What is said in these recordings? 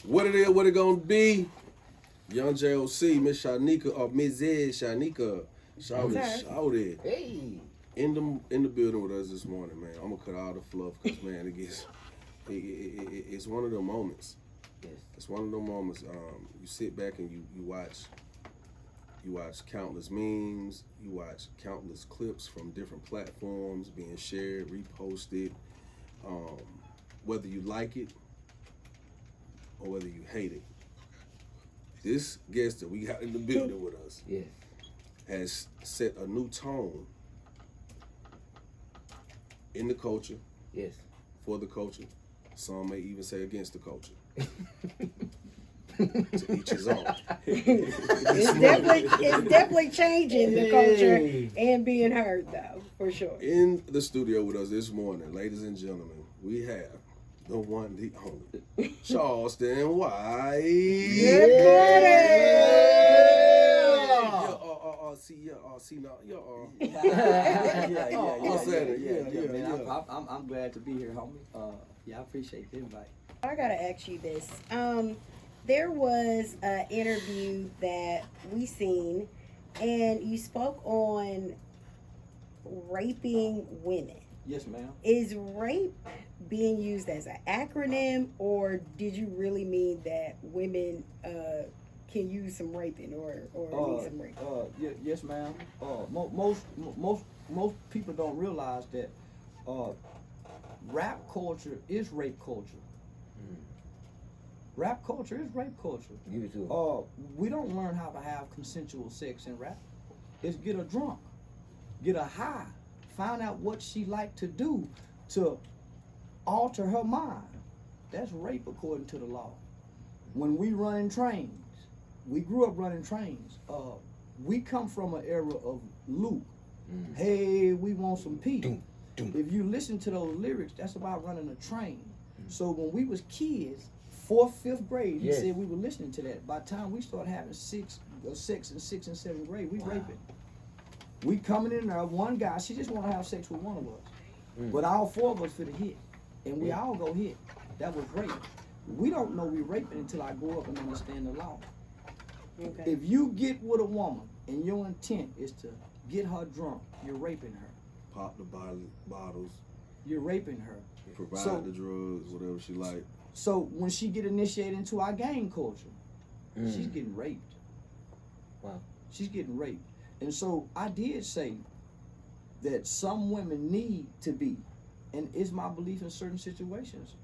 What it is, what it gonna be? Young JOC, Miss Shanika, or Mrs. Shanika. Shouted. Hey. In the building with us this morning, man. I'm gonna cut all the fluff because man, it's one of the moments. Yes. It's one of the moments. You sit back and you watch countless memes, you watch countless clips from different platforms being shared, reposted. Whether you like it or whether you hate it. This guest that we got in the building with us has set a new tone in the culture. Yes. For the culture. Some may even say against the culture. To each his own. It's definitely changing the culture and being heard though, for sure. In the studio with us this morning, ladies and gentlemen, we have the one, the only, Charleston White. I'm glad to be here, homie. I appreciate the invite. I gotta ask you this. There was an interview that we seen, and you spoke on raping women. Yes, ma'am. Is rape being used as an acronym, or did you really mean that women can use some raping or need some raping? Yes, ma'am. Most people don't realize that rap culture is rape culture. Rap culture is rape culture. Give it to us. We don't learn how to have consensual sex in rap. It's get her drunk, get her high, find out what she like to do to alter her mind. That's rape according to the law. When we running trains, we grew up running trains. We come from an era of Luke. Hey, we want some peace. If you listen to those lyrics, that's about running a train. So when we was kids, 4th, 5th grade, he said we were listening to that. By the time we started having sex in 6th and 7th grade, we raping. We coming in there, one guy, she just want to have sex with one of us. But all 4 of us for the hit. And we all go hit. That was rape. We don't know we raping until I grow up and understand the law. Okay. If you get with a woman and your intent is to get her drunk, you're raping her. Pop the bottles. You're raping her. Provide the drugs, whatever she like. So when she get initiated into our gang culture, she's getting raped. Wow. She's getting raped. And so I did say that some women need to be, and it's my belief in certain situations.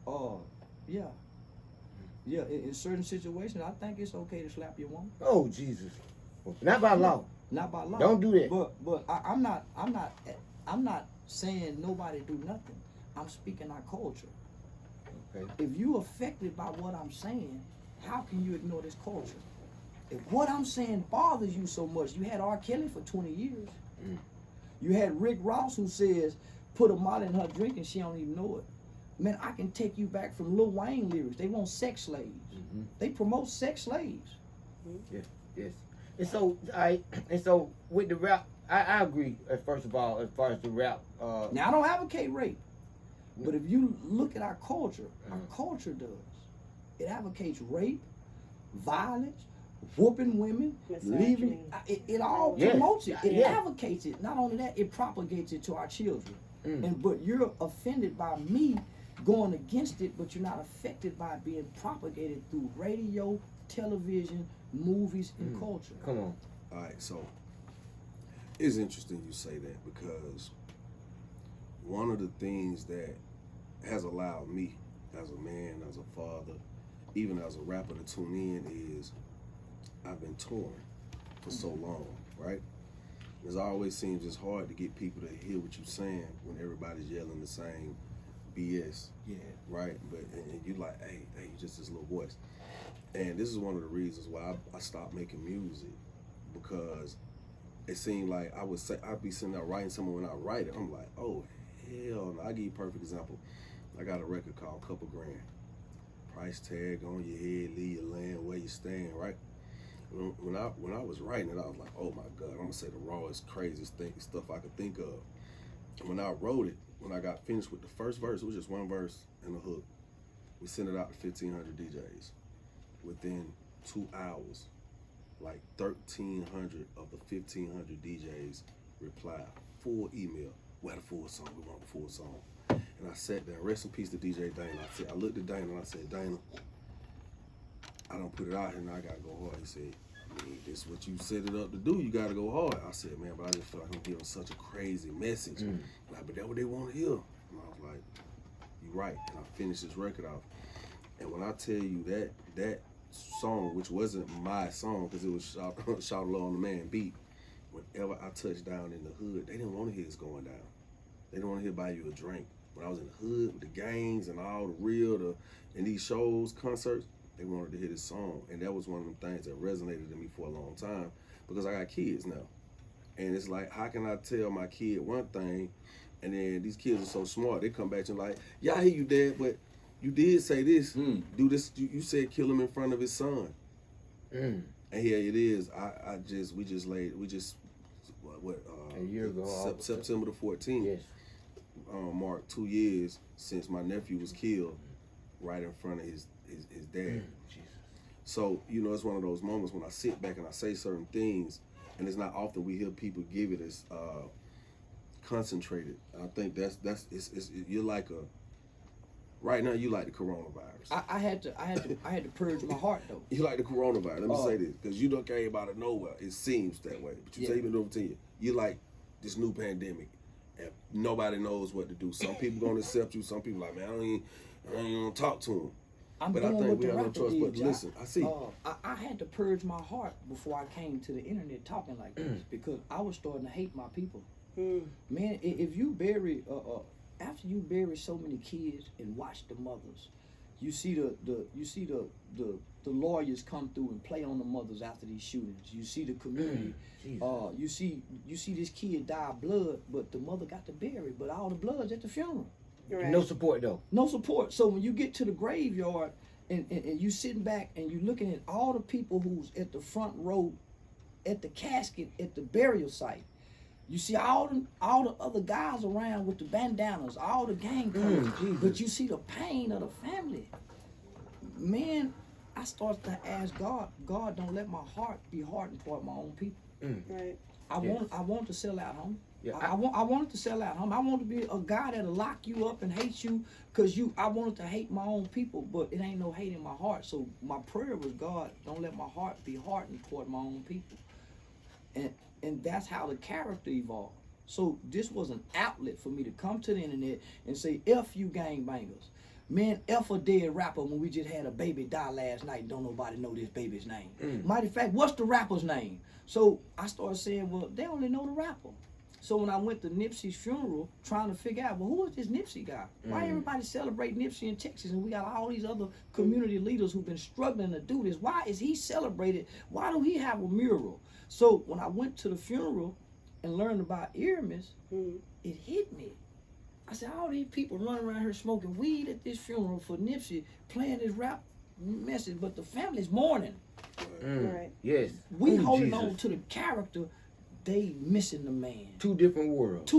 In certain situations, I think it's okay to slap your woman. Oh Jesus! Not by law. Not by law. Don't do that. But I'm not saying nobody do nothing. I'm speaking our culture. Okay. If you affected by what I'm saying, how can you ignore this culture? If what I'm saying bothers you so much, you had R. Kelly for 20 years. You had Rick Ross who says, put a molly in her drink and she don't even know it. Man, I can take you back from Lil Wayne lyrics. They want sex slaves. They promote sex slaves. Yes. And so with the rap, I agree. First of all, as far as the rap. Now I don't advocate rape, but if you look at our culture does. It advocates rape, violence, whooping women, leaving. It all promotes it. It advocates it. Not only that, it propagates it to our children. But you're offended by me going against it, but you're not affected by it being propagated through radio, television, movies, and culture. Come on. All right, so it's interesting you say that because one of the things that has allowed me as a man, as a father, even as a rapper to tune in is I've been torn for so long, right? It always seems it's hard to get people to hear what you're saying when everybody's yelling the same BS. Yeah. Right? But and you like, hey, you just this little voice. And this is one of the reasons why I stopped making music, because it seemed like I'd be sitting there writing something when I write it. I'm like, oh hell no. I'll give you a perfect example. I got a record called Couple Grand. Price tag on your head, leave your land where you stand, right? When I was writing it, I was like, oh my God, I'm gonna say the rawest, craziest stuff I could think of. And when I wrote it, when I got finished with the first verse, it was just one verse and a hook. We sent it out to 1,500 DJs. within 2 hours, like 1,300 of the 1,500 DJs replied, full email. We had a full song. We want a full song. And I sat there. Rest in peace to DJ Dana. I looked at Dana and I said, Dana, I don't put it out here now. I gotta go hard. He said, this is what you set it up to do. You gotta go hard. I said, man, but I just feel like I'm giving such a crazy message. Like, but that's what they want to hear. And I was like, you right. And I finished this record off. And when I tell you that song, which wasn't my song because it was Shout Low on the Man beat, whenever I touched down in the hood, they didn't want to hear us going down. They didn't want to hear buy you a drink. When I was in the hood with the gangs and all in these shows, concerts, they wanted to hear this song. And that was one of them things that resonated in me for a long time because I got kids now. And it's like, how can I tell my kid one thing and then these kids are so smart, they come back to like, yeah, I hear you, Dad, but you did say this. Do this. You said kill him in front of his son. And here it is. We just a year ago, September the 14th. Yes. Marked 2 years since my nephew was killed right in front of his dad. So, it's one of those moments when I sit back and I say certain things, and it's not often we hear people give it as concentrated. I think you're like right now you like the coronavirus. I had to purge my heart though. You like the coronavirus. Let me say this, because you don't came out of nowhere. It seems that way, but you say you've been doing it 10 years. You like this new pandemic, and nobody knows what to do. Some people gonna accept you. Some people like, man, I don't even want to talk to them. But I think we have no choice but to listen. I see. I had to purge my heart before I came to the internet talking like this because I was starting to hate my people. Man, if you bury after you bury so many kids and watch the mothers, you see the lawyers come through and play on the mothers after these shootings. You see the community. You see this kid die of blood, but the mother got to bury, but all the blood's at the funeral. Right. No support though. No support. So when you get to the graveyard and you sitting back and you looking at all the people who's at the front row, at the casket, at the burial site, you see all the other guys around with the bandanas, all the gang colors, but you see the pain of the family. Man, I started to ask God, don't let my heart be hardened toward my own people. Right. I want to sell out, homie. Yeah, I wanted to sell out, homie. I want to be a guy that'll lock you up and hate you because I wanted to hate my own people, but it ain't no hate in my heart. So my prayer was, God, don't let my heart be hardened toward my own people. And that's how the character evolved. So this was an outlet for me to come to the internet and say, F you gangbangers. Man, F a dead rapper when we just had a baby die last night and don't nobody know this baby's name. Mighty fact, what's the rapper's name? So I started saying, well, they only know the rapper. So when I went to Nipsey's funeral, trying to figure out, well, who is this Nipsey guy? Why everybody celebrate Nipsey in Texas and we got all these other community leaders who've been struggling to do this? Why is he celebrated? Why do he have a mural? So when I went to the funeral and learned about Aramis, it hit me. I said, all these people running around here smoking weed at this funeral for Nipsey, playing this rap message, but the family's mourning. Right. Yes. We holding on to the character, they missing the man. Two different worlds.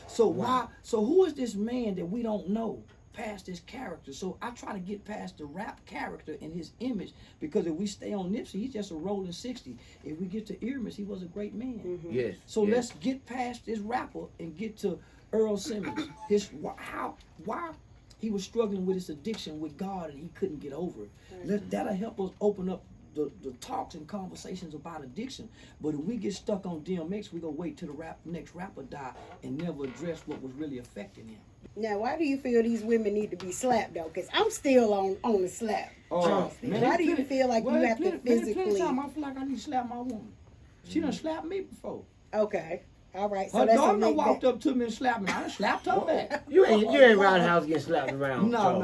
So why? So who is this man that we don't know past this character? So I try to get past the rap character and his image, because if we stay on Nipsey, he's just a rolling 60. If we get to Aramis, he was a great man. Yes. So let's get past this rapper and get to Earl Simmons. Why he was struggling with his addiction with God and he couldn't get over it. That'll help us open up the talks and conversations about addiction. But if we get stuck on DMX, we gonna wait till the next rapper die and never address what was really affecting him. Now, why do you feel these women need to be slapped though? Because I'm still on the slap. Man, why do you feel like you have to physically? Plenty time I feel like I need to slap my woman. She done slapped me before. Okay. All right. So Her that's daughter walked up to me and slapped me. I done slapped her back. You ain't around the house getting slapped around. No.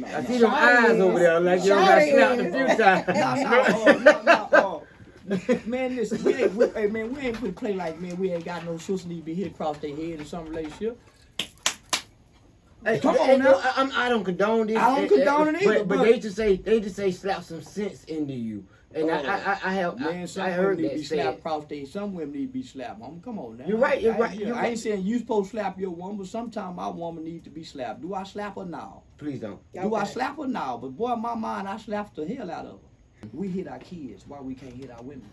I see them eyes over there like you done got slapped a few times. Man, listen, we ain't finna play like, man, we ain't got no sisters need to be hit across their head in some relationship. Hey, come on now. I don't condone this. I don't condone it either. But they just say slap some sense into you. And I heard need that to be slapped across their. Some women need to be slapped. Come on now. You're right. I ain't saying you supposed to slap your woman, but sometimes my woman needs to be slapped. Do I slap her now? Please don't. Do I Okay. slap her? No, but boy, in my mind, I slapped the hell out of her. We hit our kids. Why we can't hit our women?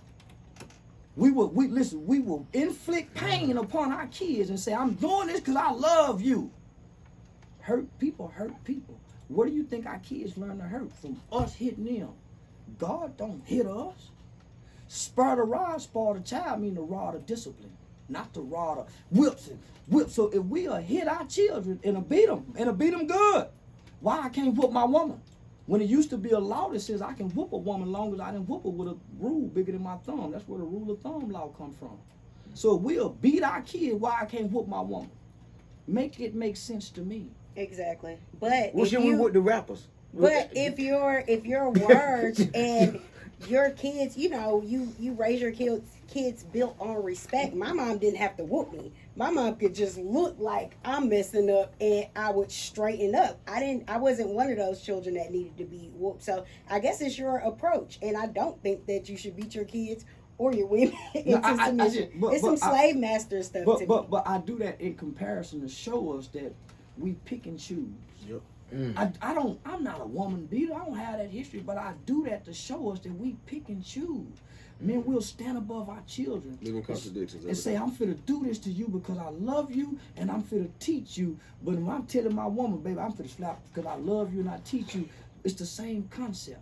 We will inflict pain upon our kids and say, I'm doing this because I love you. Hurt people. Where do you think our kids learn to hurt? From us hitting them. God don't hit us. Spur the rod, spur the child, mean the rod of discipline, not the rod of whips. So if we hit our children and beat them good, why I can't whoop my woman? When it used to be a law that says I can whoop a woman long as I didn't whoop her with a rule bigger than my thumb. That's where the rule of thumb law come from. So if we'll beat our kid, why I can't whoop my woman? Make it make sense to me. Exactly. But Well, if should we you, with the rappers? but if your words and your kids, you know, you raise your kids built on respect. My mom didn't have to whoop me. My mom could just look like I'm messing up and I would straighten up. I wasn't one of those children that needed to be whooped. So I guess it's your approach, and I don't think that you should beat your kids or your women into submission. It's some slave master stuff to me. But I do that in comparison to show us that we pick and choose. Yep. I'm not a woman beater. I don't have that history, but I do that to show us that we pick and choose. Men will stand above our children Living contradictions. and say, I'm finna do this to you because I love you and I'm finna teach you. But when I'm telling my woman, baby, I'm finna slap because I love you and I teach you, it's the same concept.